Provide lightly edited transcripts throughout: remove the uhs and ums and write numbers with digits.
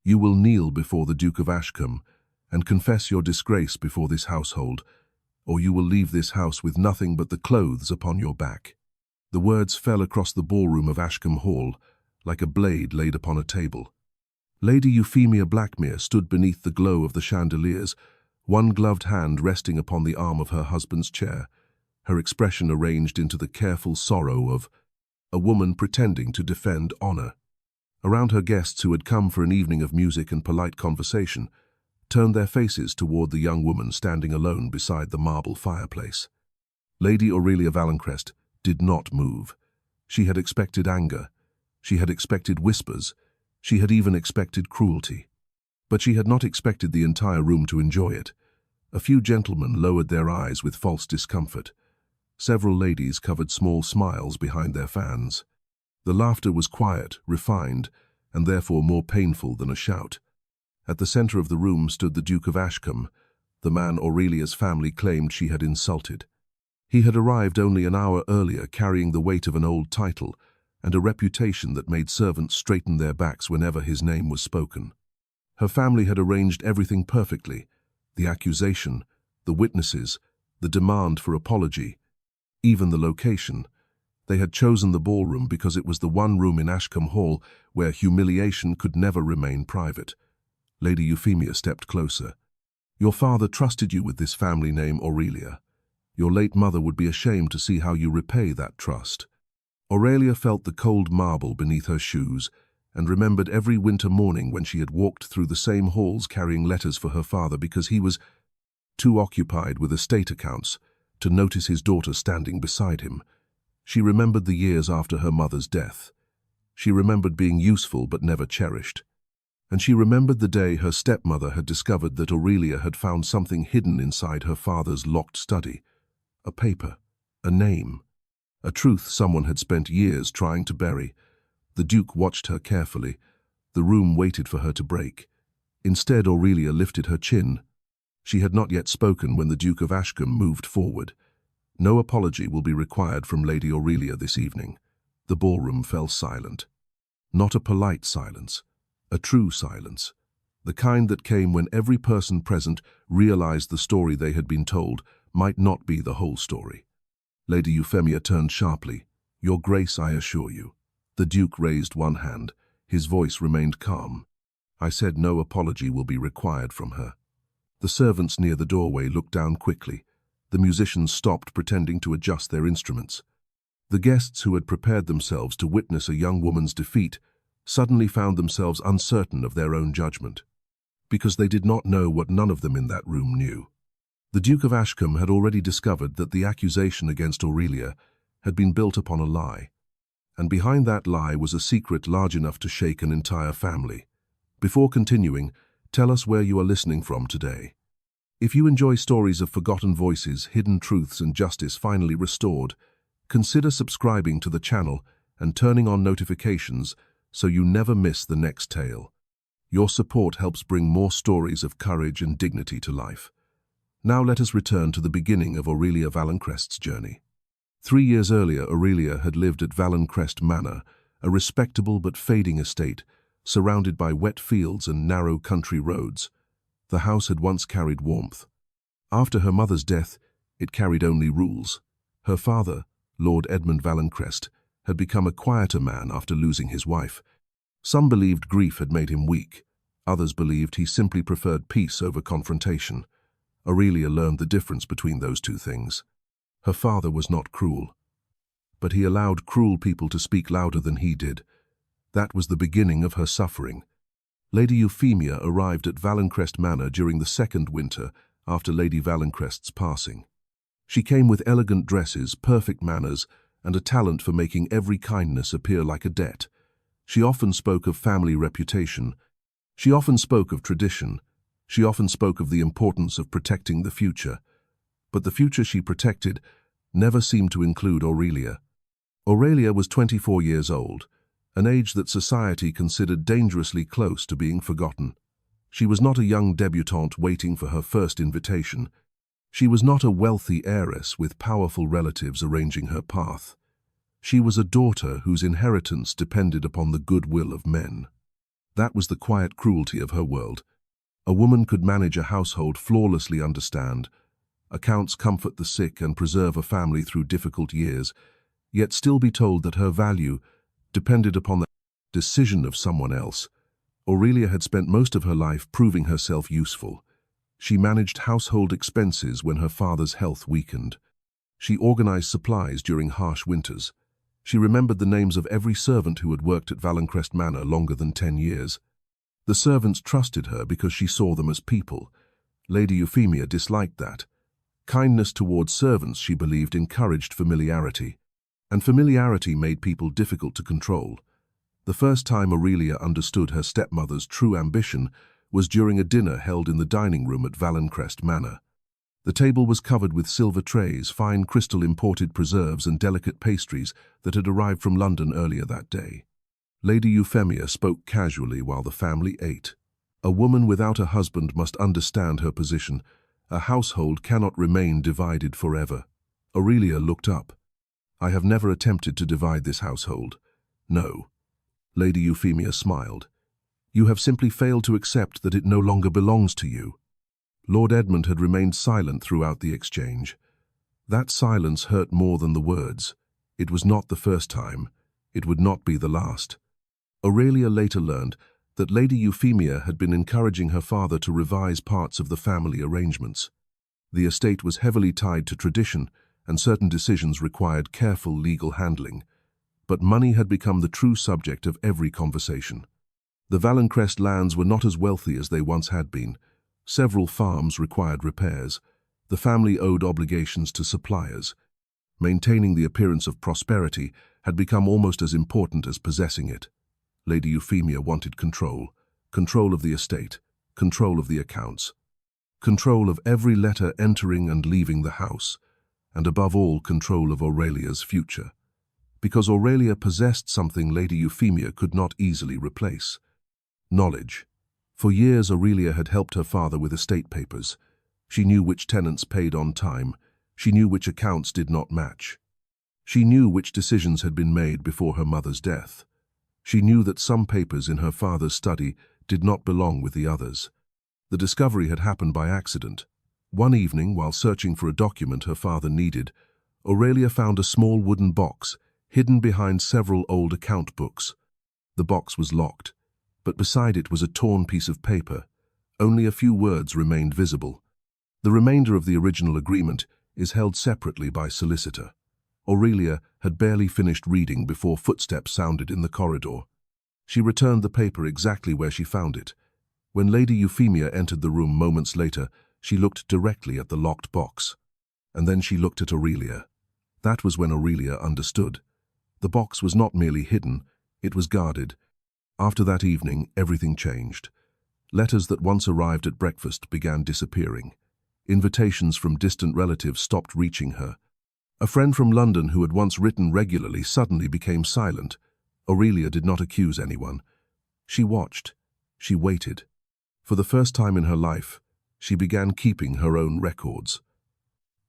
You will kneel before the Duke of Ashcombe and confess your disgrace before this household, or you will leave this house with nothing but the clothes upon your back." The words fell across the ballroom of Ashcombe Hall like a blade laid upon a table. Lady Euphemia Blackmere stood beneath the glow of the chandeliers, one gloved hand resting upon the arm of her husband's chair, her expression arranged into the careful sorrow of a woman pretending to defend honor. Around her, guests who had come for an evening of music and polite conversation turned their faces toward the young woman standing alone beside the marble fireplace. Lady Aurelia Valencrest did not move. She had expected anger. She had expected whispers. She had even expected cruelty. But she had not expected the entire room to enjoy it. A few gentlemen lowered their eyes with false discomfort. Several ladies covered small smiles behind their fans. The laughter was quiet, refined, and therefore more painful than a shout. At the center of the room stood the Duke of Ashcombe, the man Aurelia's family claimed she had insulted. He had arrived only an hour earlier, carrying the weight of an old title and a reputation that made servants straighten their backs whenever his name was spoken. Her family had arranged everything perfectly: the accusation, the witnesses, the demand for apology, even the location. They had chosen the ballroom because it was the one room in Ashcombe Hall where humiliation could never remain private. Lady Euphemia stepped closer. "Your father trusted you with this family name, Aurelia. Your late mother would be ashamed to see how you repay that trust." Aurelia felt the cold marble beneath her shoes and remembered every winter morning when she had walked through the same halls carrying letters for her father because he was too occupied with estate accounts to notice his daughter standing beside him. She remembered the years after her mother's death. She remembered being useful but never cherished. And she remembered the day her stepmother had discovered that Aurelia had found something hidden inside her father's locked study. A paper, a name, a truth someone had spent years trying to bury. The Duke watched her carefully. The room waited for her to break. Instead, Aurelia lifted her chin. She had not yet spoken when the Duke of Ashcombe moved forward. "No apology will be required from Lady Aurelia this evening." The ballroom fell silent. Not a polite silence, a true silence. The kind that came when every person present realized the story they had been told might not be the whole story. Lady Euphemia turned sharply. "Your Grace, I assure you." The Duke raised one hand. His voice remained calm. "I said no apology will be required from her." The servants near the doorway looked down quickly. The musicians stopped pretending to adjust their instruments. The guests who had prepared themselves to witness a young woman's defeat suddenly found themselves uncertain of their own judgment, because they did not know what none of them in that room knew. The Duke of Ashcombe had already discovered that the accusation against Aurelia had been built upon a lie, and behind that lie was a secret large enough to shake an entire family. Before continuing, tell us where you are listening from today. If you enjoy stories of forgotten voices, hidden truths, and justice finally restored, consider subscribing to the channel and turning on notifications so you never miss the next tale. Your support helps bring more stories of courage and dignity to life. Now let us return to the beginning of Aurelia Valencrest's journey. 3 years earlier, Aurelia had lived at Valencrest Manor, a respectable but fading estate, surrounded by wet fields and narrow country roads. The house had once carried warmth. After her mother's death, it carried only rules. Her father, Lord Edmund Valencrest, had become a quieter man after losing his wife. Some believed grief had made him weak. Others believed he simply preferred peace over confrontation. Aurelia learned the difference between those two things. Her father was not cruel, but he allowed cruel people to speak louder than he did. That was the beginning of her suffering. Lady Euphemia arrived at Valencrest Manor during the second winter after Lady Valencrest's passing. She came with elegant dresses, perfect manners, and a talent for making every kindness appear like a debt. She often spoke of family reputation. She often spoke of tradition. She often spoke of the importance of protecting the future. But the future she protected never seemed to include Aurelia. Aurelia was 24 years old, an age that society considered dangerously close to being forgotten. She was not a young debutante waiting for her first invitation. She was not a wealthy heiress with powerful relatives arranging her path. She was a daughter whose inheritance depended upon the goodwill of men. That was the quiet cruelty of her world. A woman could manage a household flawlessly, understand accounts, comfort the sick, and preserve a family through difficult years, yet still be told that her value depended upon the decision of someone else. Aurelia had spent most of her life proving herself useful. She managed household expenses when her father's health weakened. She organized supplies during harsh winters. She remembered the names of every servant who had worked at Valencrest Manor longer than 10 years. The servants trusted her because she saw them as people. Lady Euphemia disliked that. Kindness towards servants, she believed, encouraged familiarity, and familiarity made people difficult to control. The first time Aurelia understood her stepmother's true ambition was during a dinner held in the dining room at Valencrest Manor. The table was covered with silver trays, fine crystal imported preserves, and delicate pastries that had arrived from London earlier that day. Lady Euphemia spoke casually while the family ate. A woman without a husband must understand her position. A household cannot remain divided forever. Aurelia looked up. I have never attempted to divide this household. No. Lady Euphemia smiled. You have simply failed to accept that it no longer belongs to you. Lord Edmund had remained silent throughout the exchange. That silence hurt more than the words. It was not the first time. It would not be the last. Aurelia later learned that Lady Euphemia had been encouraging her father to revise parts of the family arrangements. The estate was heavily tied to tradition, and certain decisions required careful legal handling. But money had become the true subject of every conversation. The Valencrest lands were not as wealthy as they once had been. Several farms required repairs. The family owed obligations to suppliers. Maintaining the appearance of prosperity had become almost as important as possessing it. Lady Euphemia wanted control. Control of the estate, control of the accounts, control of every letter entering and leaving the house, and above all, control of Aurelia's future. Because Aurelia possessed something Lady Euphemia could not easily replace. Knowledge. For years, Aurelia had helped her father with estate papers. She knew which tenants paid on time. She knew which accounts did not match. She knew which decisions had been made before her mother's death. She knew that some papers in her father's study did not belong with the others. The discovery had happened by accident. One evening, while searching for a document her father needed, Aurelia found a small wooden box hidden behind several old account books. The box was locked, but beside it was a torn piece of paper. Only a few words remained visible. The remainder of the original agreement is held separately by solicitor. Aurelia had barely finished reading before footsteps sounded in the corridor. She returned the paper exactly where she found it. When Lady Euphemia entered the room moments later, she looked directly at the locked box. And then she looked at Aurelia. That was when Aurelia understood. The box was not merely hidden, it was guarded. After that evening, everything changed. Letters that once arrived at breakfast began disappearing. Invitations from distant relatives stopped reaching her. A friend from London who had once written regularly suddenly became silent. Aurelia did not accuse anyone. She watched. She waited. For the first time in her life, she began keeping her own records.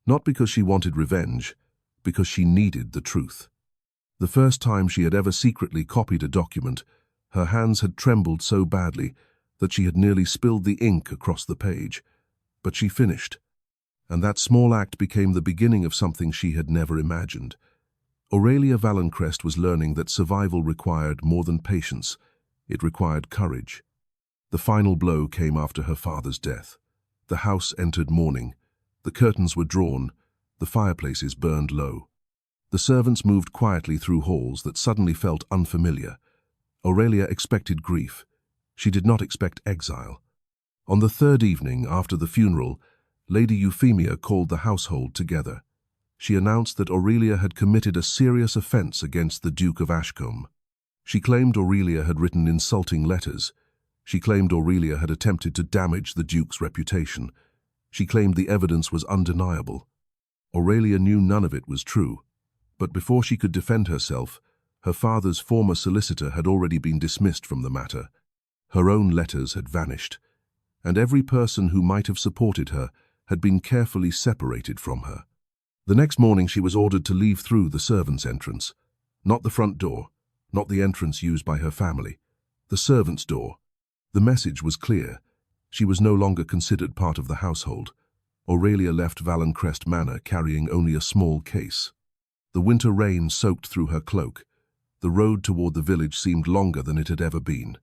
Not because she wanted revenge, because she needed the truth. The first time she had ever secretly copied a document, her hands had trembled so badly that she had nearly spilled the ink across the page. But she finished. And that small act became the beginning of something she had never imagined. Aurelia Valencrest was learning that survival required more than patience. It required courage. The final blow came after her father's death. The house entered mourning. The curtains were drawn. The fireplaces burned low. The servants moved quietly through halls that suddenly felt unfamiliar. Aurelia expected grief. She did not expect exile. On the third evening after the funeral, Lady Euphemia called the household together. She announced that Aurelia had committed a serious offence against the Duke of Ashcombe. She claimed Aurelia had written insulting letters. She claimed Aurelia had attempted to damage the Duke's reputation. She claimed the evidence was undeniable. Aurelia knew none of it was true. But before she could defend herself, her father's former solicitor had already been dismissed from the matter. Her own letters had vanished, and every person who might have supported her had been carefully separated from her. The next morning she was ordered to leave through the servants' entrance. Not the front door, not the entrance used by her family. The servants' door. The message was clear. She was no longer considered part of the household. Aurelia left Valencrest Manor carrying only a small case. The winter rain soaked through her cloak. The road toward the village seemed longer than it had ever been.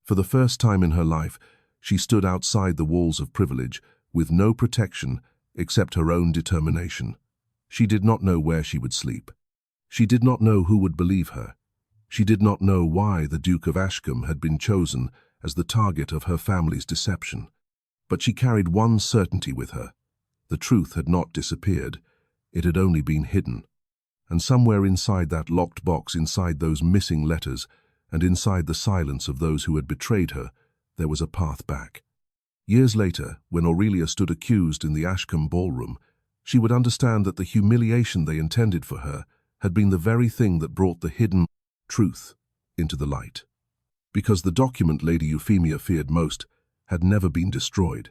For the first time in her life, she stood outside the walls of privilege, with no protection except her own determination. She did not know where she would sleep. She did not know who would believe her. She did not know why the Duke of Ashcombe had been chosen as the target of her family's deception. But she carried one certainty with her. The truth had not disappeared. It had only been hidden. And somewhere inside that locked box, inside those missing letters, and inside the silence of those who had betrayed her, there was a path back. Years later, when Aurelia stood accused in the Ashcombe ballroom, she would understand that the humiliation they intended for her had been the very thing that brought the hidden truth into the light. Because the document Lady Euphemia feared most had never been destroyed.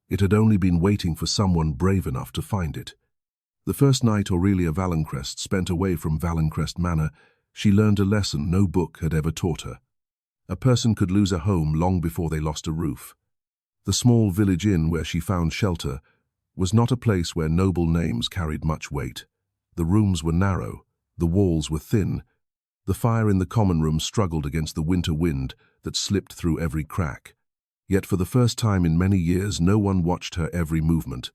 It had only been waiting for someone brave enough to find it. The first night Aurelia Valencrest spent away from Valencrest Manor, she learned a lesson no book had ever taught her. A person could lose a home long before they lost a roof. The small village inn where she found shelter was not a place where noble names carried much weight. The rooms were narrow, the walls were thin. The fire in the common room struggled against the winter wind that slipped through every crack. Yet for the first time in many years, no one watched her every movement.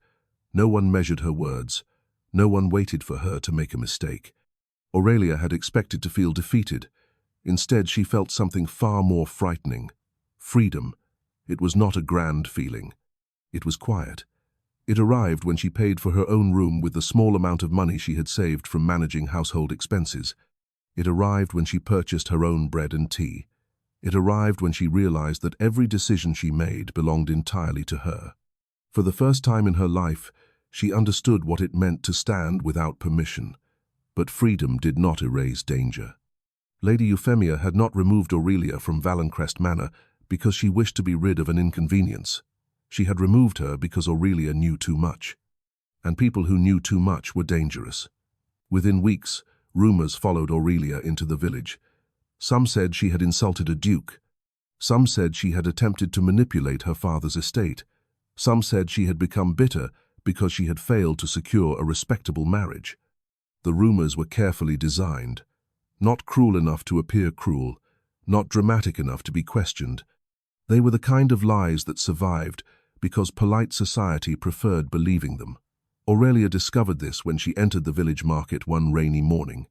No one measured her words. No one waited for her to make a mistake. Aurelia had expected to feel defeated. Instead, she felt something far more frightening. Freedom. It was not a grand feeling. It was quiet. It arrived when she paid for her own room with the small amount of money she had saved from managing household expenses. It arrived when she purchased her own bread and tea. It arrived when she realized that every decision she made belonged entirely to her. For the first time in her life, she understood what it meant to stand without permission. But freedom did not erase danger. Lady Euphemia had not removed Aurelia from Valencrest Manor because she wished to be rid of an inconvenience. She had removed her because Aurelia knew too much. And people who knew too much were dangerous. Within weeks, rumors followed Aurelia into the village. Some said she had insulted a duke. Some said she had attempted to manipulate her father's estate. Some said she had become bitter because she had failed to secure a respectable marriage. The rumors were carefully designed, not cruel enough to appear cruel, not dramatic enough to be questioned. They were the kind of lies that survived because polite society preferred believing them. Aurelia discovered this when she entered the village market one rainy morning.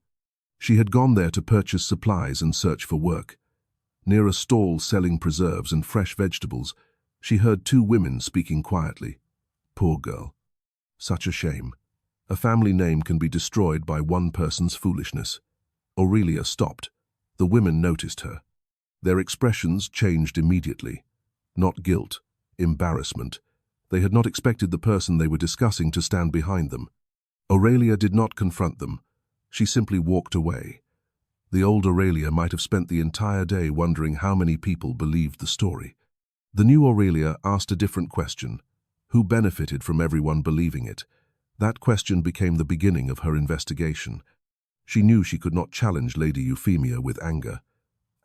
She had gone there to purchase supplies and search for work. Near a stall selling preserves and fresh vegetables, she heard two women speaking quietly. Poor girl. Such a shame. A family name can be destroyed by one person's foolishness. Aurelia stopped. The women noticed her. Their expressions changed immediately. Not guilt, embarrassment. They had not expected the person they were discussing to stand behind them. Aurelia did not confront them. She simply walked away. The old Aurelia might have spent the entire day wondering how many people believed the story. The new Aurelia asked a different question. Who benefited from everyone believing it? That question became the beginning of her investigation. She knew she could not challenge Lady Euphemia with anger.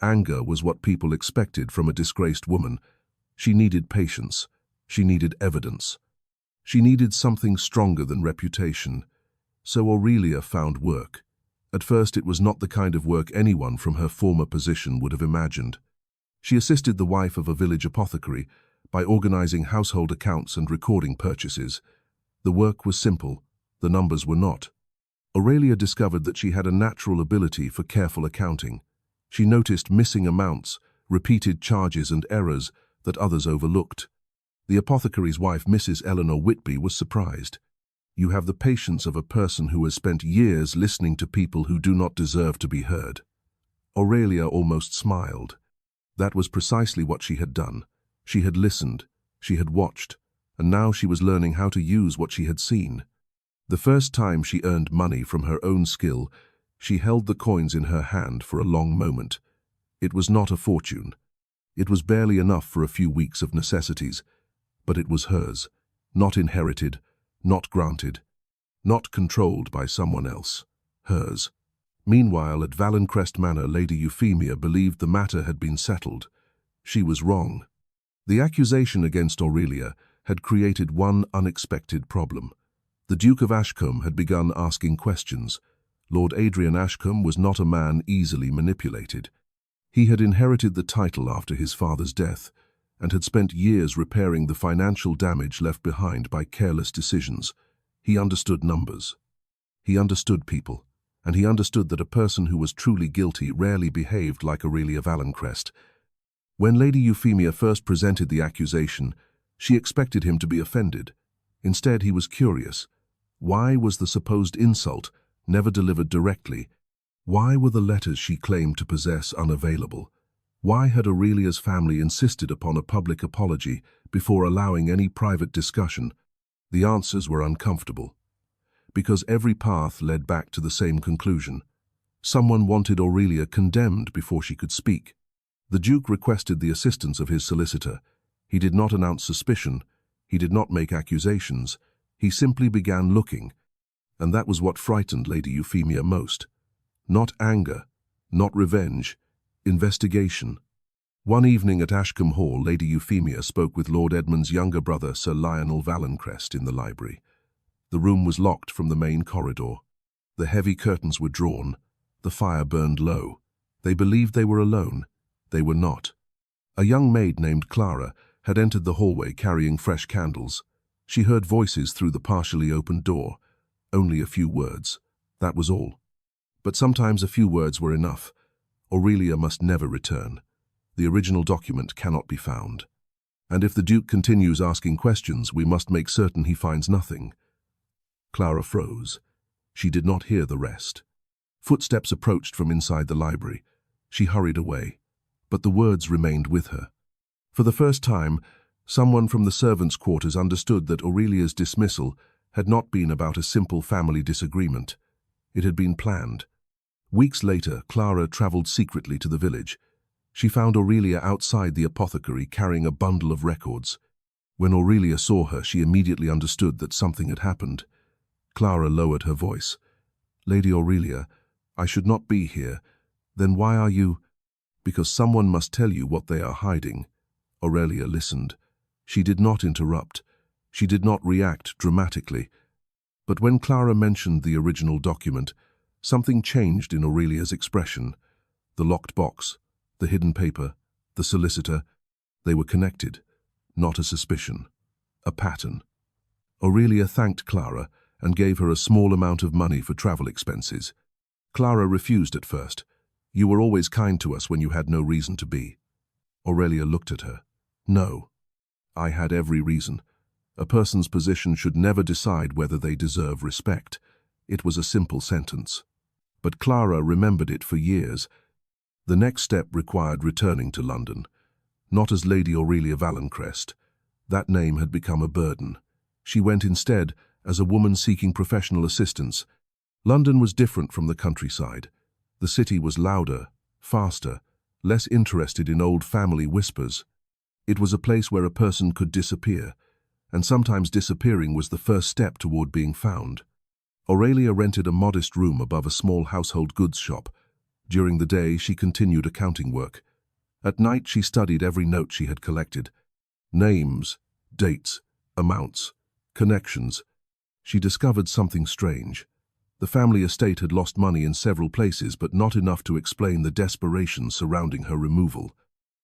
Anger was what people expected from a disgraced woman. She needed patience. She needed evidence. She needed something stronger than reputation. So Aurelia found work. At first, it was not the kind of work anyone from her former position would have imagined. She assisted the wife of a village apothecary by organizing household accounts and recording purchases. The work was simple, the numbers were not. Aurelia discovered that she had a natural ability for careful accounting. She noticed missing amounts, repeated charges and errors that others overlooked. The apothecary's wife, Mrs. Eleanor Whitby, was surprised. You have the patience of a person who has spent years listening to people who do not deserve to be heard. Aurelia almost smiled. That was precisely what she had done. She had listened, she had watched, and now she was learning how to use what she had seen. The first time she earned money from her own skill, she held the coins in her hand for a long moment. It was not a fortune. It was barely enough for a few weeks of necessities, but it was hers, not inherited, not granted, not controlled by someone else. Hers. Meanwhile, at Valencrest Manor, Lady Euphemia believed the matter had been settled. She was wrong. The accusation against Aurelia had created one unexpected problem. The Duke of Ashcombe had begun asking questions. Lord Adrian Ashcombe was not a man easily manipulated. He had inherited the title after his father's death and had spent years repairing the financial damage left behind by careless decisions. He understood numbers. He understood people, and he understood that a person who was truly guilty rarely behaved like Aurelia Valenkrest. When Lady Euphemia first presented the accusation, she expected him to be offended. Instead, he was curious. Why was the supposed insult never delivered directly? Why were the letters she claimed to possess unavailable? Why had Aurelia's family insisted upon a public apology before allowing any private discussion? The answers were uncomfortable, because every path led back to the same conclusion. Someone wanted Aurelia condemned before she could speak. The Duke requested the assistance of his solicitor. He did not announce suspicion. He did not make accusations. He simply began looking, and that was what frightened Lady Euphemia most. Not anger, not revenge, investigation. One evening at Ashcombe Hall, Lady Euphemia spoke with Lord Edmund's younger brother, Sir Lionel Valenkrest, in the library. The room was locked from the main corridor. The heavy curtains were drawn. The fire burned low. They believed they were alone. They were not. A young maid named Clara had entered the hallway carrying fresh candles. She heard voices through the partially opened door. Only a few words. That was all. But sometimes a few words were enough. Aurelia must never return. The original document cannot be found. And if the Duke continues asking questions, we must make certain he finds nothing. Clara froze. She did not hear the rest. Footsteps approached from inside the library. She hurried away, but the words remained with her. For the first time, someone from the servants' quarters understood that Aurelia's dismissal had not been about a simple family disagreement. It had been planned. Weeks later, Clara travelled secretly to the village. She found Aurelia outside the apothecary carrying a bundle of records. When Aurelia saw her, she immediately understood that something had happened. Clara lowered her voice. "Lady Aurelia, I should not be here. Then why are you—" "Because someone must tell you what they are hiding." Aurelia listened. She did not interrupt. She did not react dramatically. But when Clara mentioned the original document, something changed in Aurelia's expression. The locked box, the hidden paper, the solicitor, they were connected. Not a suspicion. A pattern. Aurelia thanked Clara and gave her a small amount of money for travel expenses. Clara refused at first. "You were always kind to us when you had no reason to be." Aurelia looked at her. "No. I had every reason. A person's position should never decide whether they deserve respect." It was a simple sentence. But Clara remembered it for years. The next step required returning to London. Not as Lady Aurelia Valenkrest. That name had become a burden. She went instead as a woman seeking professional assistance. London was different from the countryside. The city was louder, faster, less interested in old family whispers. It was a place where a person could disappear, and sometimes disappearing was the first step toward being found. Aurelia rented a modest room above a small household goods shop. During the day, she continued accounting work. At night, she studied every note she had collected. Names, dates, amounts, connections. She discovered something strange. The family estate had lost money in several places, but not enough to explain the desperation surrounding her removal.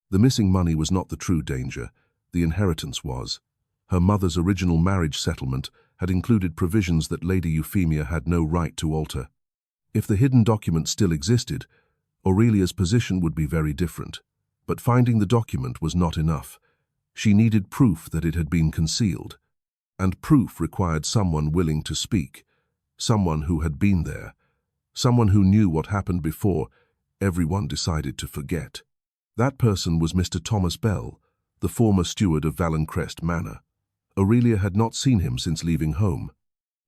The missing money was not the true danger. The inheritance was. Her mother's original marriage settlement had included provisions that Lady Euphemia had no right to alter. If the hidden document still existed, Aurelia's position would be very different. But finding the document was not enough. She needed proof that it had been concealed. And proof required someone willing to speak. Someone who had been there. Someone who knew what happened before everyone decided to forget. That person was Mr. Thomas Bell, the former steward of Valenkrest Manor. Aurelia had not seen him since leaving home.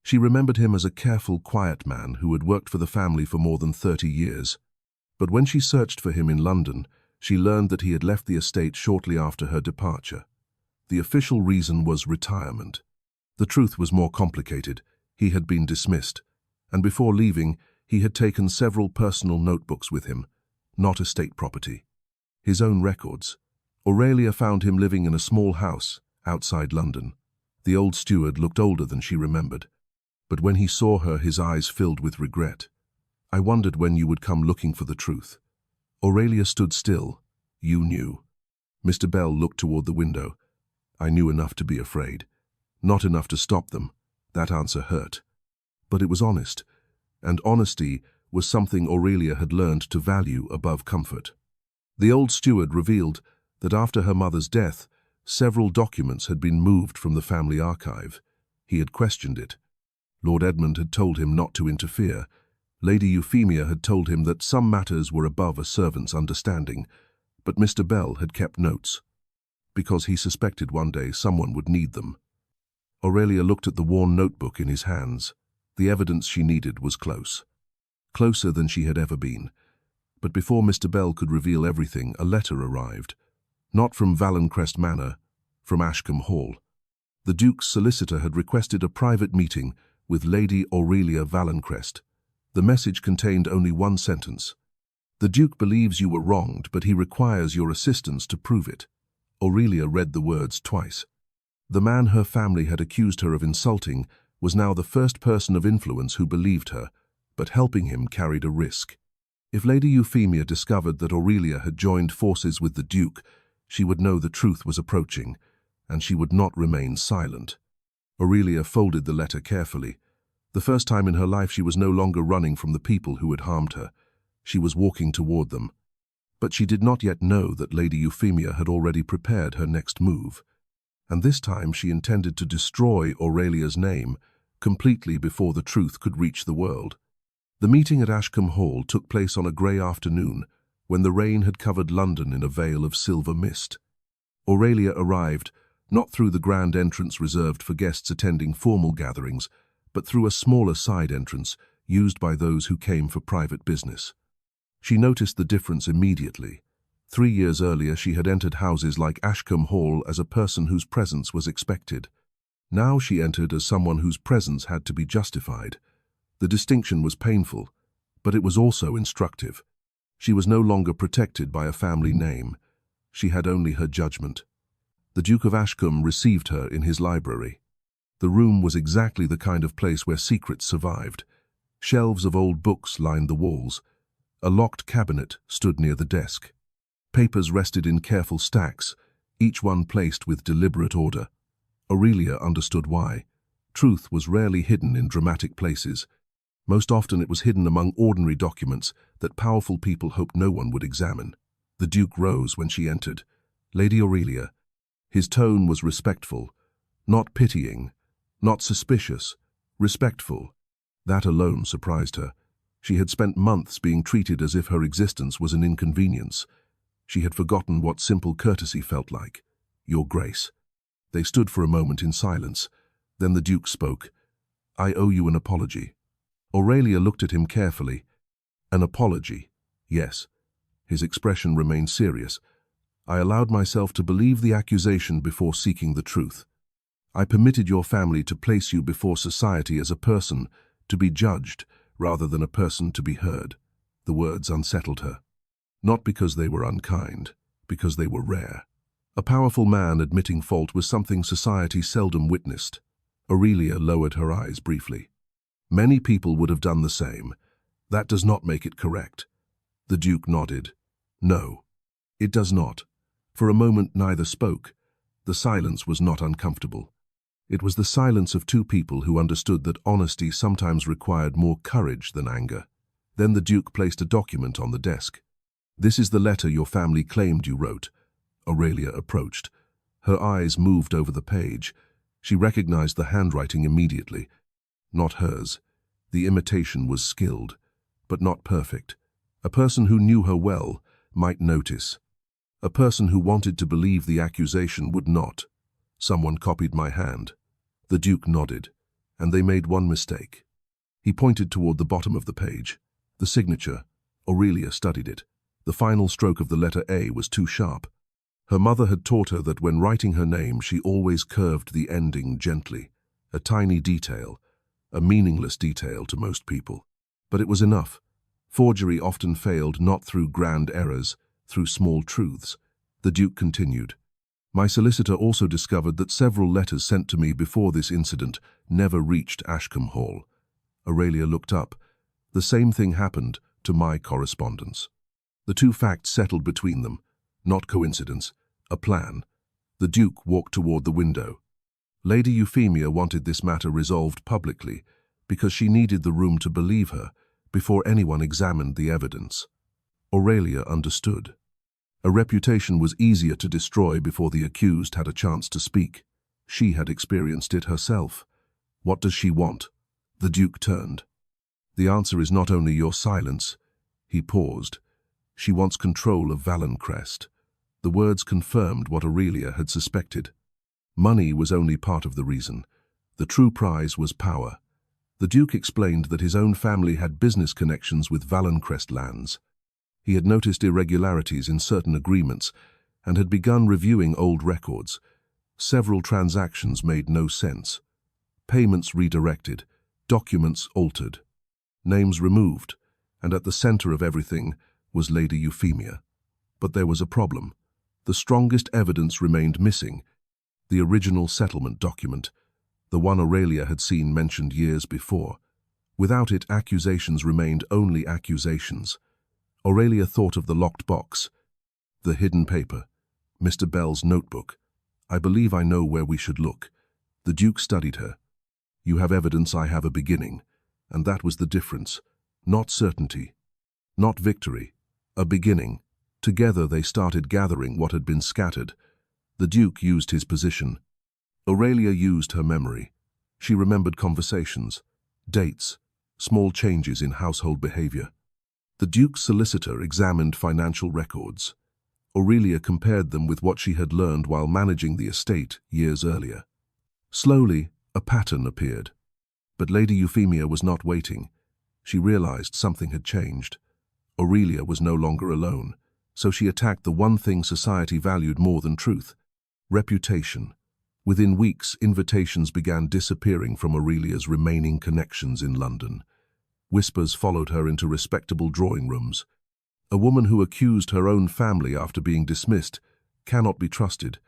She remembered him as a careful, quiet man who had worked for the family for more than 30 years. But when she searched for him in London, she learned that he had left the estate shortly after her departure. The official reason was retirement. The truth was more complicated. He had been dismissed, and before leaving, he had taken several personal notebooks with him, not estate property. His own records. Aurelia found him living in a small house outside London. The old steward looked older than she remembered, but when he saw her, his eyes filled with regret. "I wondered when you would come looking for the truth." Aurelia stood still. "You knew." Mr. Bell looked toward the window. "I knew enough to be afraid. Not enough to stop them." That answer hurt. But it was honest, and honesty was something Aurelia had learned to value above comfort. The old steward revealed that after her mother's death, several documents had been moved from the family archive. He had questioned it. Lord Edmund had told him not to interfere. Lady Euphemia had told him that some matters were above a servant's understanding, but Mr. Bell had kept notes, because he suspected one day someone would need them. Aurelia looked at the worn notebook in his hands. The evidence she needed was close. Closer than she had ever been. But before Mr. Bell could reveal everything, a letter arrived. Not from Valencrest Manor, from Ashcombe Hall. The Duke's solicitor had requested a private meeting with Lady Aurelia Valencrest. The message contained only one sentence. "The Duke believes you were wronged, but he requires your assistance to prove it." Aurelia read the words twice. The man her family had accused her of insulting was now the first person of influence who believed her, but helping him carried a risk. If Lady Euphemia discovered that Aurelia had joined forces with the Duke, she would know the truth was approaching, and she would not remain silent. Aurelia folded the letter carefully. The first time in her life she was no longer running from the people who had harmed her. She was walking toward them. But she did not yet know that Lady Euphemia had already prepared her next move. And this time she intended to destroy Aurelia's name completely before the truth could reach the world. The meeting at Ashcombe Hall took place on a grey afternoon, when the rain had covered London in a veil of silver mist. Aurelia arrived, not through the grand entrance reserved for guests attending formal gatherings, but through a smaller side entrance used by those who came for private business. She noticed the difference immediately. 3 years earlier she had entered houses like Ashcombe Hall as a person whose presence was expected. Now she entered as someone whose presence had to be justified. The distinction was painful, but it was also instructive. She was no longer protected by a family name. She had only her judgment. The Duke of Ashcombe received her in his library. The room was exactly the kind of place where secrets survived. Shelves of old books lined the walls. A locked cabinet stood near the desk. Papers rested in careful stacks, each one placed with deliberate order. Aurelia understood why. Truth was rarely hidden in dramatic places. Most often it was hidden among ordinary documents that powerful people hoped no one would examine. The Duke rose when she entered. "Lady Aurelia." His tone was respectful, not pitying, not suspicious, respectful. That alone surprised her. She had spent months being treated as if her existence was an inconvenience. She had forgotten what simple courtesy felt like. "Your Grace." They stood for a moment in silence. Then the Duke spoke. "I owe you an apology." Aurelia looked at him carefully. "An apology?" "Yes." His expression remained serious. "I allowed myself to believe the accusation before seeking the truth. I permitted your family to place you before society as a person to be judged rather than a person to be heard." The words unsettled her. Not because they were unkind, because they were rare. A powerful man admitting fault was something society seldom witnessed. Aurelia lowered her eyes briefly. "Many people would have done the same. That does not make it correct." The Duke nodded. "No, it does not." For a moment neither spoke. The silence was not uncomfortable. It was the silence of two people who understood that honesty sometimes required more courage than anger. Then the Duke placed a document on the desk. "This is the letter your family claimed you wrote." Aurelia approached. Her eyes moved over the page. She recognized the handwriting immediately. Not hers. The imitation was skilled, but not perfect. A person who knew her well might notice. A person who wanted to believe the accusation would not. "Someone copied my hand." The Duke nodded, and they made one mistake. He pointed toward the bottom of the page. The signature. Aurelia studied it. The final stroke of the letter A was too sharp. Her mother had taught her that when writing her name, she always curved the ending gently. A tiny detail, a meaningless detail to most people. But it was enough. Forgery often failed not through grand errors, through small truths. The Duke continued. My solicitor also discovered that several letters sent to me before this incident never reached Ashcombe Hall. Aurelia looked up. The same thing happened to my correspondence. The two facts settled between them. Not coincidence, a plan. The Duke walked toward the window. Lady Euphemia wanted this matter resolved publicly because she needed the room to believe her before anyone examined the evidence. Aurelia understood. A reputation was easier to destroy before the accused had a chance to speak. She had experienced it herself. What does she want? The Duke turned. The answer is not only your silence. He paused. She wants control of Valencrest. The words confirmed what Aurelia had suspected. Money was only part of the reason. The true prize was power. The Duke explained that his own family had business connections with Valencrest lands. He had noticed irregularities in certain agreements and had begun reviewing old records. Several transactions made no sense. Payments redirected, documents altered, names removed, and at the center of everything was Lady Euphemia. But there was a problem. The strongest evidence remained missing. The original settlement document, the one Aurelia had seen mentioned years before. Without it, accusations remained only accusations. Aurelia thought of the locked box, the hidden paper, Mr. Bell's notebook. I believe I know where we should look. The Duke studied her. You have evidence, I have a beginning. And that was the difference. Not certainty, not victory, a beginning. Together they started gathering what had been scattered. The Duke used his position. Aurelia used her memory. She remembered conversations, dates, small changes in household behavior. The Duke's solicitor examined financial records. Aurelia compared them with what she had learned while managing the estate years earlier. Slowly, a pattern appeared. But Lady Euphemia was not waiting. She realized something had changed. Aurelia was no longer alone, so she attacked the one thing society valued more than truth: reputation. Within weeks, invitations began disappearing from Aurelia's remaining connections in London. Whispers followed her into respectable drawing rooms. A woman who accused her own family after being dismissed cannot be trusted.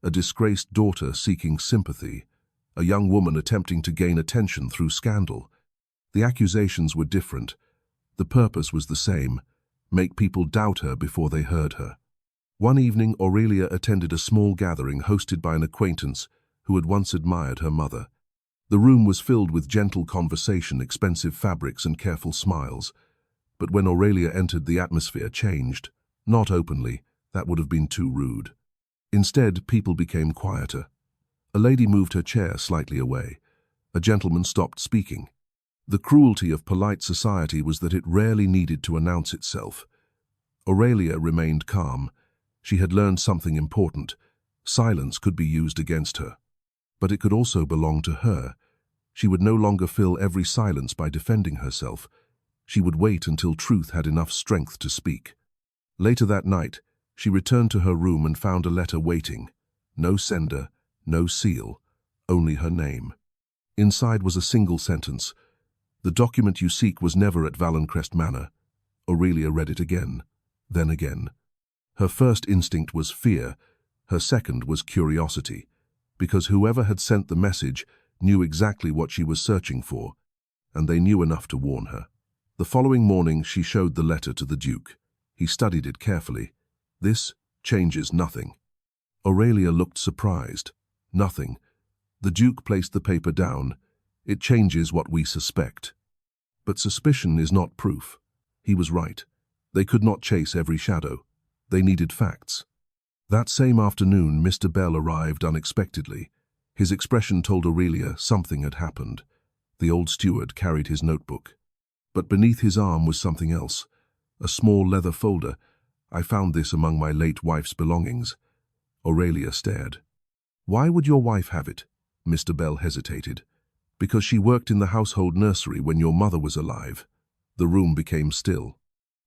A disgraced daughter seeking sympathy. A young woman attempting to gain attention through scandal. The accusations were different. The purpose was the same: make people doubt her before they heard her. One evening, Aurelia attended a small gathering hosted by an acquaintance who had once admired her mother. The room was filled with gentle conversation, expensive fabrics, and careful smiles. But when Aurelia entered, the atmosphere changed. Not openly, that would have been too rude. Instead, people became quieter. A lady moved her chair slightly away. A gentleman stopped speaking. The cruelty of polite society was that it rarely needed to announce itself. Aurelia remained calm. She had learned something important. Silence could be used against her. But it could also belong to her. She would no longer fill every silence by defending herself. She would wait until truth had enough strength to speak. Later that night, she returned to her room and found a letter waiting. No sender, no seal, only her name. Inside was a single sentence: "The document you seek was never at Valencrest Manor." Aurelia read it again, then again. Her first instinct was fear. Her second was curiosity, because whoever had sent the message knew exactly what she was searching for, and they knew enough to warn her. The following morning, she showed the letter to the Duke. He studied it carefully. "This changes nothing." Aurelia looked surprised. "Nothing." The Duke placed the paper down. "It changes what we suspect." But suspicion is not proof. He was right. They could not chase every shadow. They needed facts. That same afternoon, Mr. Bell arrived unexpectedly. His expression told Aurelia something had happened. The old steward carried his notebook. But beneath his arm was something else. A small leather folder. "I found this among my late wife's belongings." Aurelia stared. "Why would your wife have it?" Mr. Bell hesitated. "Because she worked in the household nursery when your mother was alive." The room became still.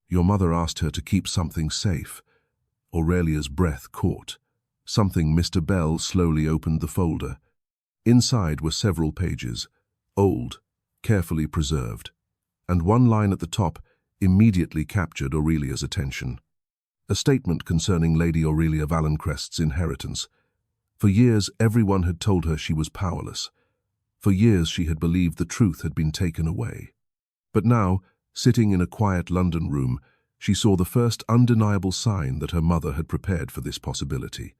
"Your mother asked her to keep something safe." Aurelia's breath caught. Something. Mr. Bell slowly opened the folder. Inside were several pages, old, carefully preserved, and one line at the top immediately captured Aurelia's attention. A statement concerning Lady Aurelia Valencrest's inheritance. For years, everyone had told her she was powerless. For years, she had believed the truth had been taken away. But now, sitting in a quiet London room, she saw the first undeniable sign that her mother had prepared for this possibility.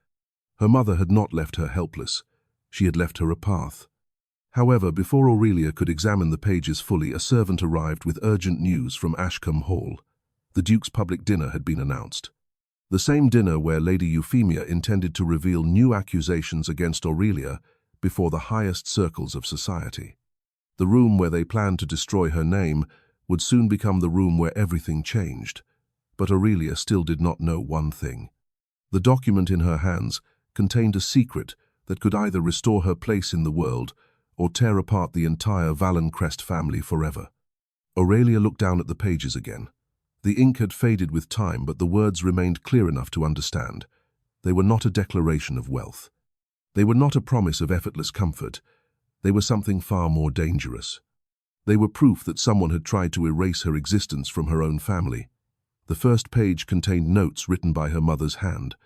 Her mother had not left her helpless. She had left her a path. However, before Aurelia could examine the pages fully, a servant arrived with urgent news from Ashcombe Hall. The Duke's public dinner had been announced. The same dinner where Lady Euphemia intended to reveal new accusations against Aurelia before the highest circles of society. The room where they planned to destroy her name would soon become the room where everything changed. But Aurelia still did not know one thing. The document in her hands contained a secret that could either restore her place in the world or tear apart the entire Valencrest family forever. Aurelia looked down at the pages again. The ink had faded with time, but the words remained clear enough to understand. They were not a declaration of wealth. They were not a promise of effortless comfort. They were something far more dangerous. They were proof that someone had tried to erase her existence from her own family. The first page contained notes written by her mother's hand.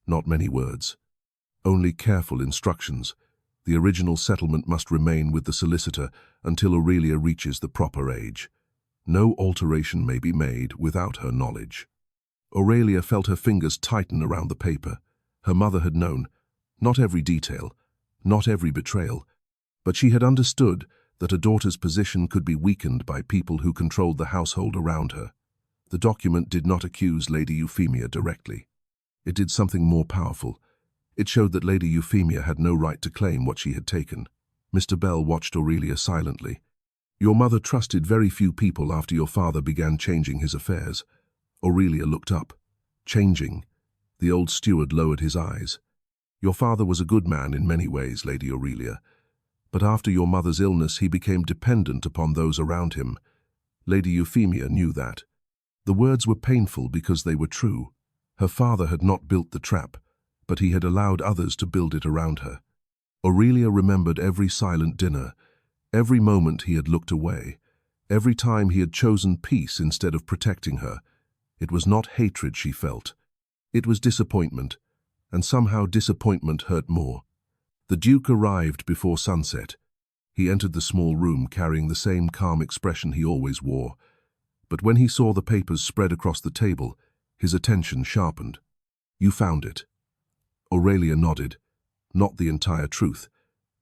Not many words. Only careful instructions. The original settlement must remain with the solicitor until Aurelia reaches the proper age. No alteration may be made without her knowledge. Aurelia felt her fingers tighten around the paper. Her mother had known, not every detail, not every betrayal, but she had understood that a daughter's position could be weakened by people who controlled the household around her. The document did not accuse Lady Euphemia directly. It did something more powerful. It showed that Lady Euphemia had no right to claim what she had taken. Mr. Bell watched Aurelia silently. Your mother trusted very few people after your father began changing his affairs. Aurelia looked up. Changing. The old steward lowered his eyes. Your father was a good man in many ways, Lady Aurelia. But after your mother's illness, he became dependent upon those around him. Lady Euphemia knew that. The words were painful because they were true. Her father had not built the trap, but he had allowed others to build it around her. Aurelia remembered every silent dinner, every moment he had looked away, every time he had chosen peace instead of protecting her. It was not hatred she felt. It was disappointment, and somehow disappointment hurt more. The Duke arrived before sunset. He entered the small room carrying the same calm expression he always wore. But when he saw the papers spread across the table, his attention sharpened. You found it. Aurelia nodded. Not the entire truth,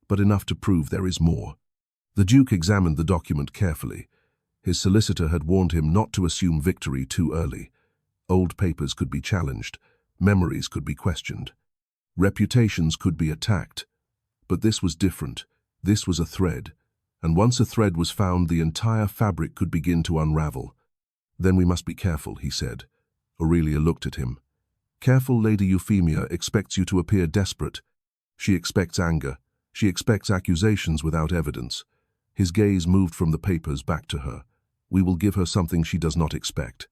but enough to prove there is more. The Duke examined the document carefully. His solicitor had warned him not to assume victory too early. Old papers could be challenged. Memories could be questioned. Reputations could be attacked. But this was different. This was a thread. And once a thread was found, the entire fabric could begin to unravel. Then we must be careful, he said. Aurelia looked at him. Careful, Lady Euphemia expects you to appear desperate. She expects anger. She expects accusations without evidence. His gaze moved from the papers back to her. We will give her something she does not expect.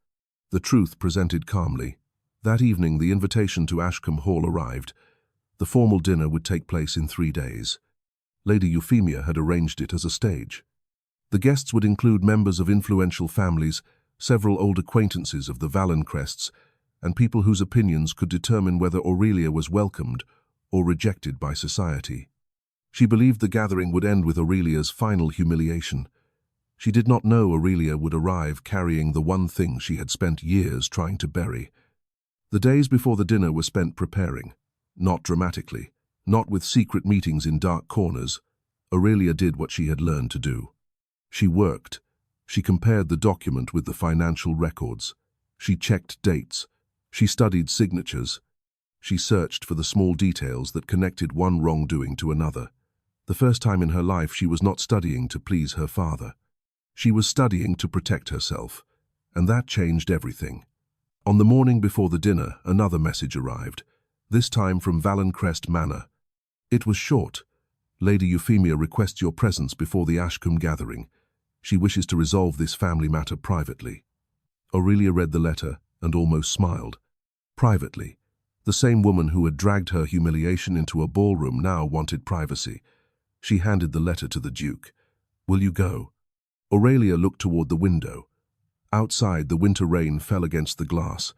The truth presented calmly. That evening, the invitation to Ashcombe Hall arrived. The formal dinner would take place in 3 days. Lady Euphemia had arranged it as a stage. The guests would include members of influential families, several old acquaintances of the Valencrests, and people whose opinions could determine whether Aurelia was welcomed or rejected by society. She believed the gathering would end with Aurelia's final humiliation. She did not know Aurelia would arrive carrying the one thing she had spent years trying to bury. The days before the dinner were spent preparing. Not dramatically, not with secret meetings in dark corners. Aurelia did what she had learned to do. She worked. She compared the document with the financial records. She checked dates. She studied signatures. She searched for the small details that connected one wrongdoing to another. The first time in her life, she was not studying to please her father. She was studying to protect herself, and that changed everything. On the morning before the dinner, another message arrived, this time from Valencrest Manor. It was short. Lady Euphemia requests your presence before the Ashcombe gathering. She wishes to resolve this family matter privately. Aurelia read the letter and almost smiled. Privately. The same woman who had dragged her humiliation into a ballroom now wanted privacy. She handed the letter to the Duke. Will you go? Aurelia looked toward the window. Outside, the winter rain fell against the glass.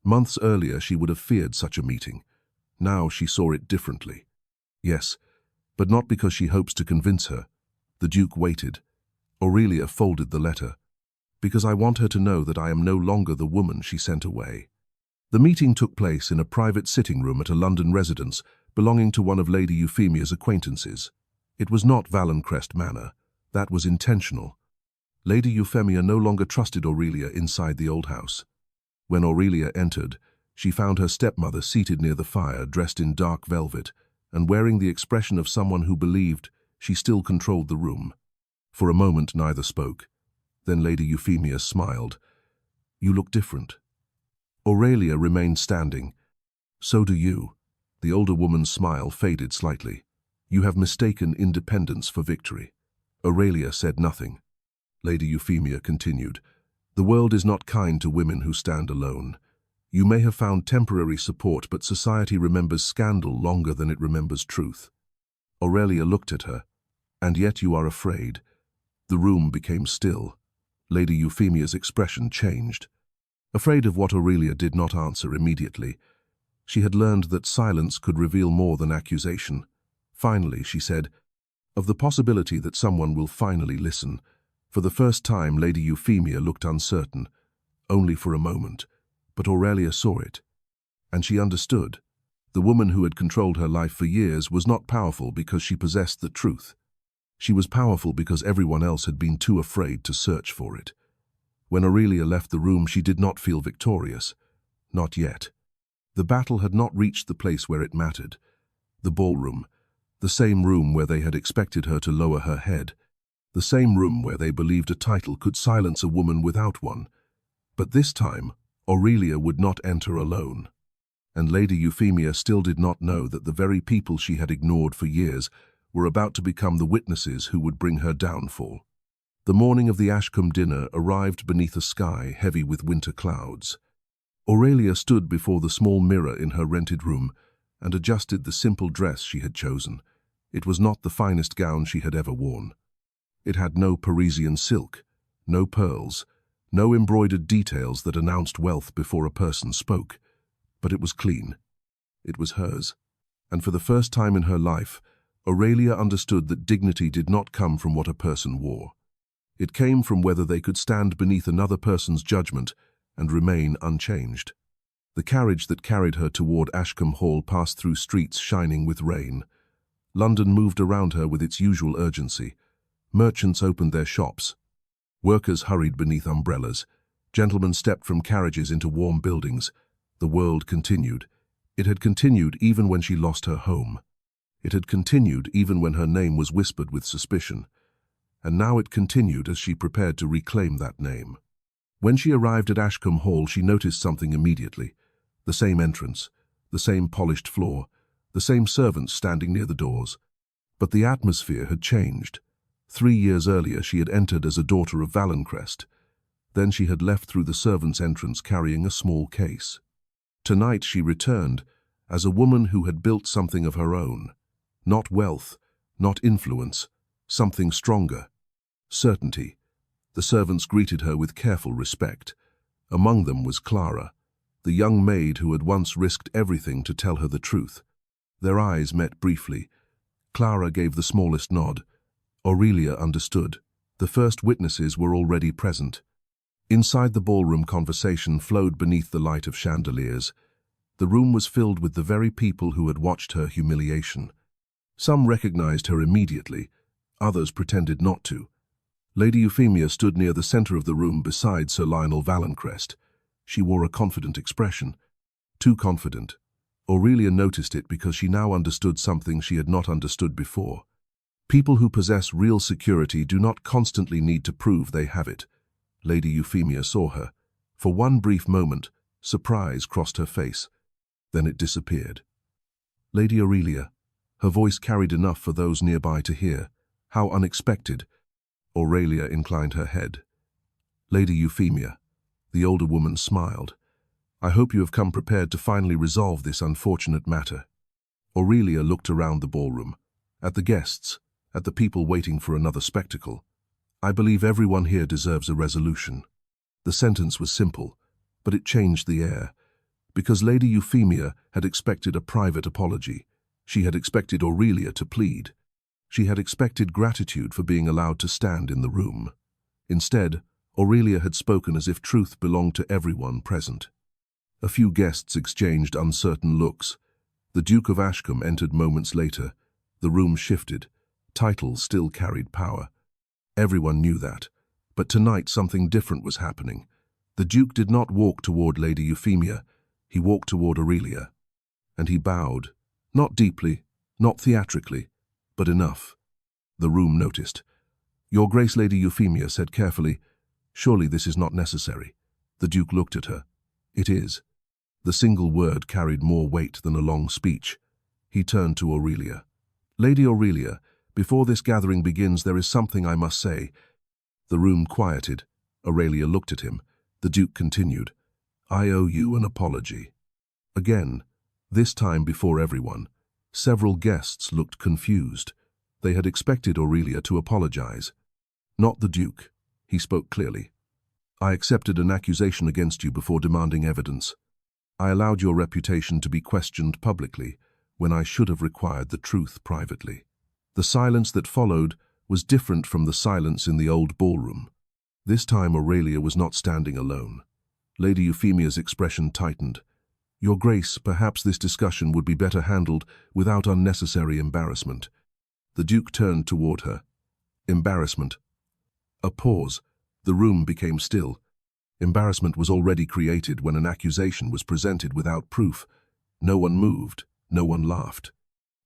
Months earlier she would have feared such a meeting. Now she saw it differently. Yes, but not because she hopes to convince her. The Duke waited. Aurelia folded the letter. Because I want her to know that I am no longer the woman she sent away. The meeting took place in a private sitting room at a London residence belonging to one of Lady Euphemia's acquaintances. It was not Valencrest Manor. That was intentional. Lady Euphemia no longer trusted Aurelia inside the old house. When Aurelia entered, she found her stepmother seated near the fire, dressed in dark velvet, and wearing the expression of someone who believed she still controlled the room. For a moment neither spoke. Then Lady Euphemia smiled. "You look different." Aurelia remained standing. "So do you." The older woman's smile faded slightly. "You have mistaken independence for victory." Aurelia said nothing. Lady Euphemia continued, "The world is not kind to women who stand alone. You may have found temporary support, but society remembers scandal longer than it remembers truth." Aurelia looked at her. "And yet you are afraid." The room became still. Lady Euphemia's expression changed. Afraid of what Aurelia did not answer immediately. She had learned that silence could reveal more than accusation. Finally, she said, "Of the possibility that someone will finally listen." For the first time, Lady Euphemia looked uncertain. Only for a moment. But Aurelia saw it. And she understood. The woman who had controlled her life for years was not powerful because she possessed the truth. She was powerful because everyone else had been too afraid to search for it. When Aurelia left the room, she did not feel victorious. Not yet. The battle had not reached the place where it mattered. The ballroom. The same room where they had expected her to lower her head. The same room where they believed a title could silence a woman without one. But this time, Aurelia would not enter alone. And Lady Euphemia still did not know that the very people she had ignored for years were about to become the witnesses who would bring her downfall. The morning of the Ashcombe dinner arrived beneath a sky heavy with winter clouds. Aurelia stood before the small mirror in her rented room and adjusted the simple dress she had chosen. It was not the finest gown she had ever worn. It had no Parisian silk, no pearls, no embroidered details that announced wealth before a person spoke. But it was clean. It was hers. And for the first time in her life, Aurelia understood that dignity did not come from what a person wore. It came from whether they could stand beneath another person's judgment and remain unchanged. The carriage that carried her toward Ashcombe Hall passed through streets shining with rain. London moved around her with its usual urgency. Merchants opened their shops. Workers hurried beneath umbrellas. Gentlemen stepped from carriages into warm buildings. The world continued. It had continued even when she lost her home. It had continued even when her name was whispered with suspicion. And now it continued as she prepared to reclaim that name. When she arrived at Ashcombe Hall, she noticed something immediately. The same entrance, the same polished floor, the same servants standing near the doors. But the atmosphere had changed. 3 years earlier, she had entered as a daughter of Valencrest. Then she had left through the servants' entrance carrying a small case. Tonight she returned as a woman who had built something of her own. Not wealth, not influence, something stronger. Certainty. The servants greeted her with careful respect. Among them was Clara, the young maid who had once risked everything to tell her the truth. Their eyes met briefly. Clara gave the smallest nod. Aurelia understood. The first witnesses were already present. Inside the ballroom, conversation flowed beneath the light of chandeliers. The room was filled with the very people who had watched her humiliation. Some recognized her immediately, others pretended not to. Lady Euphemia stood near the center of the room beside Sir Lionel Valencrest. She wore a confident expression. Too confident. Aurelia noticed it because she now understood something she had not understood before. People who possess real security do not constantly need to prove they have it. Lady Euphemia saw her. For one brief moment, surprise crossed her face. Then it disappeared. "Lady Aurelia." Her voice carried enough for those nearby to hear. How unexpected. Aurelia inclined her head. "Lady Euphemia." The older woman smiled. "I hope you have come prepared to finally resolve this unfortunate matter." Aurelia looked around the ballroom, at the guests, at the people waiting for another spectacle. "I believe everyone here deserves a resolution." The sentence was simple, but it changed the air. Because Lady Euphemia had expected a private apology. She had expected Aurelia to plead. She had expected gratitude for being allowed to stand in the room. Instead, Aurelia had spoken as if truth belonged to everyone present. A few guests exchanged uncertain looks. The Duke of Ashcombe entered moments later. The room shifted. Titles still carried power. Everyone knew that. But tonight something different was happening. The Duke did not walk toward Lady Euphemia. He walked toward Aurelia. And he bowed. Not deeply, not theatrically, but enough. The room noticed. "Your Grace, Lady Euphemia," said carefully, "surely this is not necessary." The Duke looked at her. "It is." The single word carried more weight than a long speech. He turned to Aurelia. "Lady Aurelia, before this gathering begins, there is something I must say." The room quieted. Aurelia looked at him. The Duke continued, "I owe you an apology." Again, this time before everyone, several guests looked confused. They had expected Aurelia to apologize. Not the Duke. He spoke clearly. "I accepted an accusation against you before demanding evidence. I allowed your reputation to be questioned publicly when I should have required the truth privately." The silence that followed was different from the silence in the old ballroom. This time Aurelia was not standing alone. Lady Euphemia's expression tightened. "Your Grace, perhaps this discussion would be better handled without unnecessary embarrassment." The Duke turned toward her. "Embarrassment." A pause. The room became still. Embarrassment was already created when an accusation was presented without proof. No one moved. No one laughed.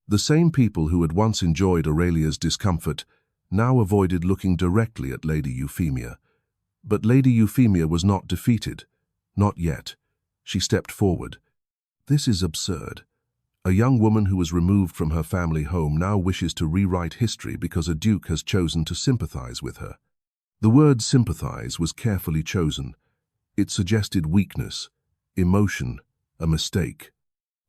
The same people who had once enjoyed Aurelia's discomfort now avoided looking directly at Lady Euphemia. But Lady Euphemia was not defeated. Not yet. She stepped forward. "This is absurd. A young woman who was removed from her family home now wishes to rewrite history because a duke has chosen to sympathize with her." The word sympathize was carefully chosen. It suggested weakness, emotion, a mistake.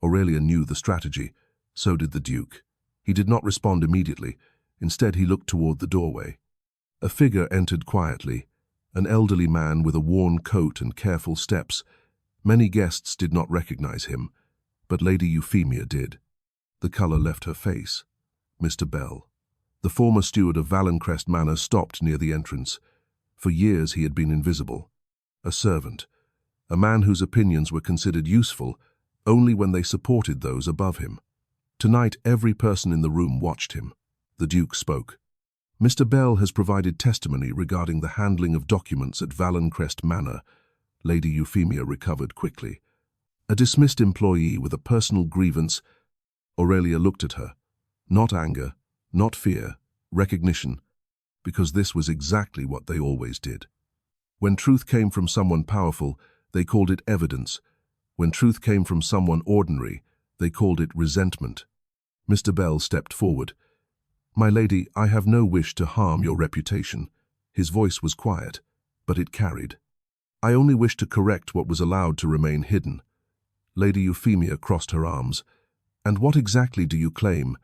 Aurelia knew the strategy. So did the Duke. He did not respond immediately. Instead, he looked toward the doorway. A figure entered quietly, an elderly man with a worn coat and careful steps. Many guests did not recognize him, but Lady Euphemia did. The color left her face. Mr. Bell. The former steward of Valencrest Manor stopped near the entrance. For years he had been invisible. A servant. A man whose opinions were considered useful only when they supported those above him. Tonight, every person in the room watched him. The Duke spoke. "Mr. Bell has provided testimony regarding the handling of documents at Valencrest Manor." Lady Euphemia recovered quickly. "A dismissed employee with a personal grievance." Aurelia looked at her. Not anger, not fear, recognition, because this was exactly what they always did. When truth came from someone powerful, they called it evidence. When truth came from someone ordinary, they called it resentment. Mr. Bell stepped forward. "My lady, I have no wish to harm your reputation." His voice was quiet, but it carried. "I only wish to correct what was allowed to remain hidden." Lady Euphemia crossed her arms. "And what exactly do you claim?"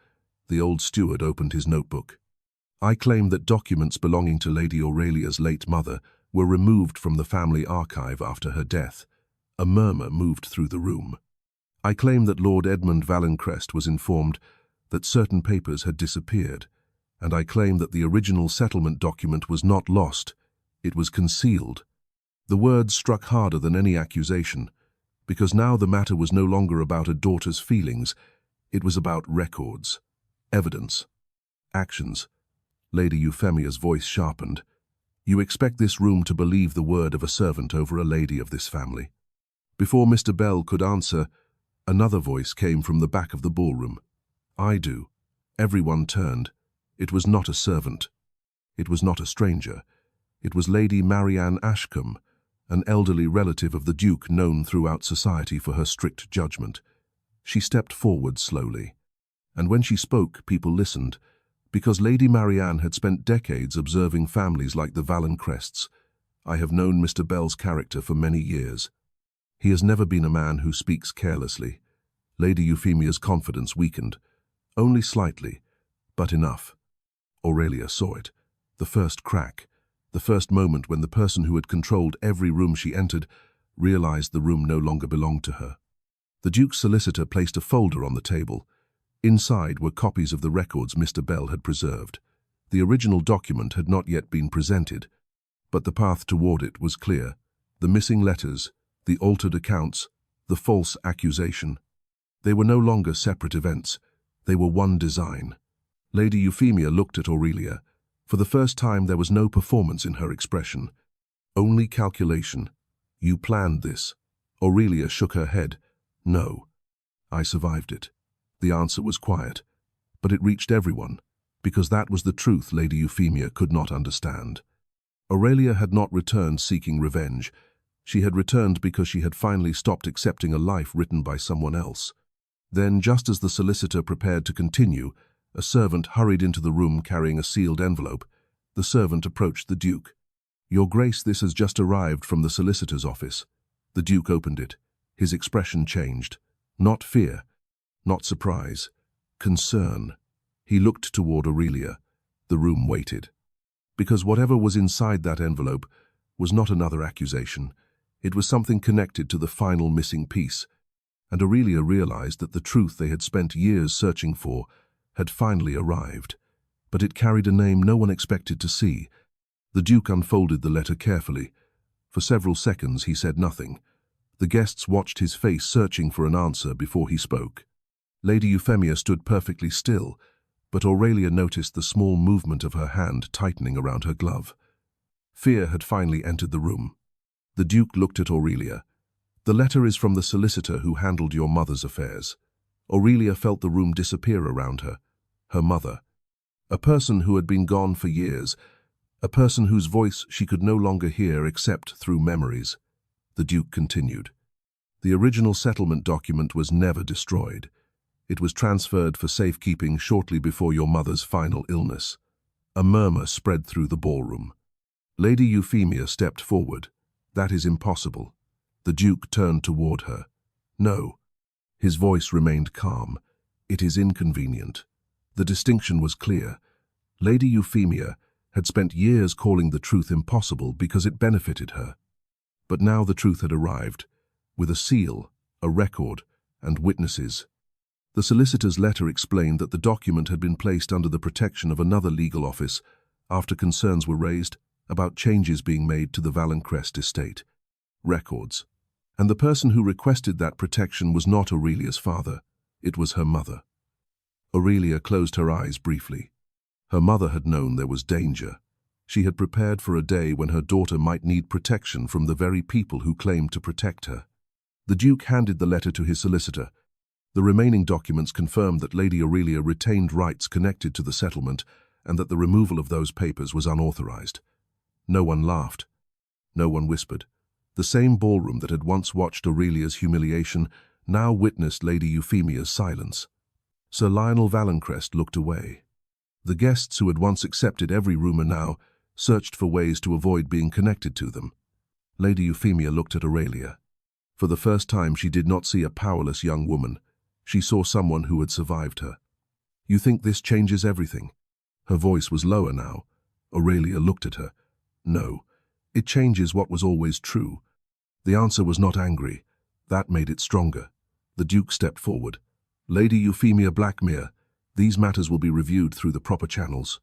The old steward opened his notebook. "I claim that documents belonging to Lady Aurelia's late mother were removed from the family archive after her death." A murmur moved through the room. "I claim that Lord Edmund Valencrest was informed that certain papers had disappeared, and I claim that the original settlement document was not lost, it was concealed." The words struck harder than any accusation, because now the matter was no longer about a daughter's feelings, it was about records, evidence, actions. Lady Euphemia's voice sharpened. "You expect this room to believe the word of a servant over a lady of this family?" Before Mr. Bell could answer, another voice came from the back of the ballroom. "I do." Everyone turned. It was not a servant. It was not a stranger. It was Lady Marianne Ashcombe, an elderly relative of the Duke known throughout society for her strict judgment. She stepped forward slowly. And when she spoke, people listened, because Lady Marianne had spent decades observing families like the Valencrests. "I have known Mr. Bell's character for many years. He has never been a man who speaks carelessly." Lady Euphemia's confidence weakened. Only slightly, but enough. Aurelia saw it. The first crack. The first moment when the person who had controlled every room she entered realized the room no longer belonged to her. The Duke's solicitor placed a folder on the table. Inside were copies of the records Mr. Bell had preserved. The original document had not yet been presented, but the path toward it was clear. The missing letters, the altered accounts, the false accusation. They were no longer separate events. They were one design. Lady Euphemia looked at Aurelia. For the first time there was no performance in her expression. Only calculation. You planned this. Aurelia shook her head. No. I survived it. The answer was quiet, but it reached everyone, because that was the truth Lady Euphemia could not understand. Aurelia had not returned seeking revenge. She had returned because she had finally stopped accepting a life written by someone else. Then, just as the solicitor prepared to continue, a servant hurried into the room carrying a sealed envelope. The servant approached the Duke. "Your Grace, this has just arrived from the solicitor's office." The Duke opened it. His expression changed. Not fear, not surprise, concern. He looked toward Aurelia. The room waited. Because whatever was inside that envelope was not another accusation. It was something connected to the final missing piece. And Aurelia realized that the truth they had spent years searching for had finally arrived. But it carried a name no one expected to see. The Duke unfolded the letter carefully. For several seconds he said nothing. The guests watched his face, searching for an answer before he spoke. Lady Euphemia stood perfectly still, but Aurelia noticed the small movement of her hand tightening around her glove. Fear had finally entered the room. The Duke looked at Aurelia. "The letter is from the solicitor who handled your mother's affairs." Aurelia felt the room disappear around her. Her mother. A person who had been gone for years. A person whose voice she could no longer hear except through memories. The Duke continued. "The original settlement document was never destroyed. It was transferred for safekeeping shortly before your mother's final illness." A murmur spread through the ballroom. Lady Euphemia stepped forward. "That is impossible." The Duke turned toward her. "No." His voice remained calm. "It is inconvenient." The distinction was clear. Lady Euphemia had spent years calling the truth impossible because it benefited her. But now the truth had arrived, with a seal, a record, and witnesses. The solicitor's letter explained that the document had been placed under the protection of another legal office after concerns were raised about changes being made to the Valencrest estate. Records. And the person who requested that protection was not Aurelia's father, it was her mother. Aurelia closed her eyes briefly. Her mother had known there was danger. She had prepared for a day when her daughter might need protection from the very people who claimed to protect her. The Duke handed the letter to his solicitor. The remaining documents confirmed that Lady Aurelia retained rights connected to the settlement and that the removal of those papers was unauthorized. No one laughed. No one whispered. The same ballroom that had once watched Aurelia's humiliation now witnessed Lady Euphemia's silence. Sir Lionel Valencrest looked away. The guests who had once accepted every rumor now searched for ways to avoid being connected to them. Lady Euphemia looked at Aurelia. For the first time she did not see a powerless young woman. She saw someone who had survived her. "You think this changes everything?" Her voice was lower now. Aurelia looked at her. "No, it changes what was always true." The answer was not angry. That made it stronger. The Duke stepped forward. "Lady Euphemia Blackmere, these matters will be reviewed through the proper channels.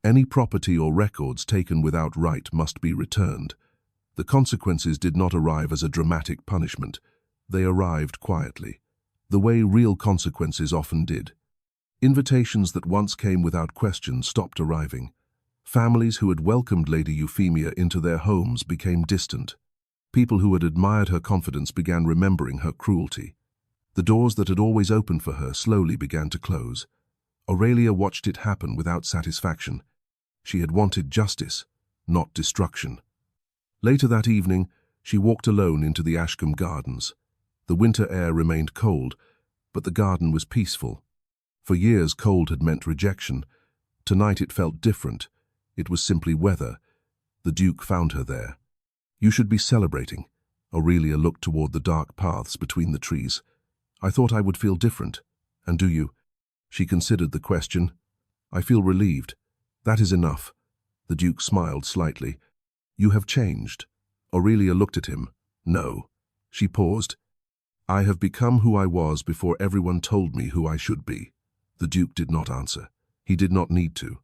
Any property or records taken without right must be returned." The consequences did not arrive as a dramatic punishment. They arrived quietly, the way real consequences often did. Invitations that once came without question stopped arriving. Families who had welcomed Lady Euphemia into their homes became distant. People who had admired her confidence began remembering her cruelty. The doors that had always opened for her slowly began to close. Aurelia watched it happen without satisfaction. She had wanted justice, not destruction. Later that evening, she walked alone into the Ashcombe Gardens. The winter air remained cold, but the garden was peaceful. For years, cold had meant rejection. Tonight it felt different. It was simply weather. The Duke found her there. "You should be celebrating." Aurelia looked toward the dark paths between the trees. "I thought I would feel different. And do you?" She considered the question. "I feel relieved. That is enough." The Duke smiled slightly. "You have changed." Aurelia looked at him. "No." She paused. I have become who I was before everyone told me who I should be. The Duke did not answer. He did not need to.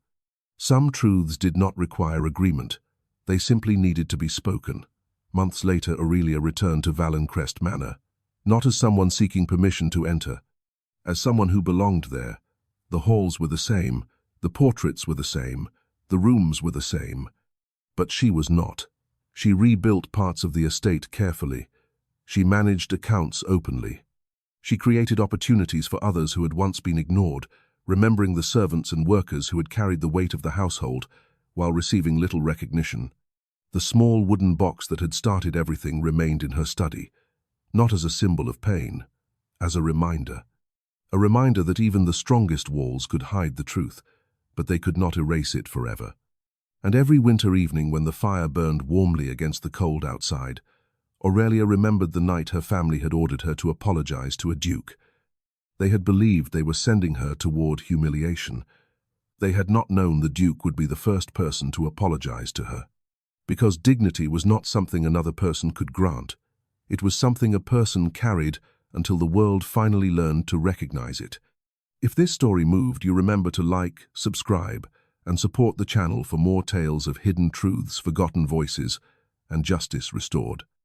Some truths did not require agreement. They simply needed to be spoken. Months later, Aurelia returned to Valencrest Manor, not as someone seeking permission to enter, as someone who belonged there. The halls were the same, the portraits were the same, the rooms were the same. But she was not. She rebuilt parts of the estate carefully. She managed accounts openly. She created opportunities for others who had once been ignored, remembering the servants and workers who had carried the weight of the household while receiving little recognition. The small wooden box that had started everything remained in her study, not as a symbol of pain, as a reminder. A reminder that even the strongest walls could hide the truth, but they could not erase it forever. And every winter evening when the fire burned warmly against the cold outside, Aurelia remembered the night her family had ordered her to apologize to a duke. They had believed they were sending her toward humiliation. They had not known the Duke would be the first person to apologize to her. Because dignity was not something another person could grant. It was something a person carried until the world finally learned to recognize it. If this story moved you, remember to like, subscribe, and support the channel for more tales of hidden truths, forgotten voices, and justice restored.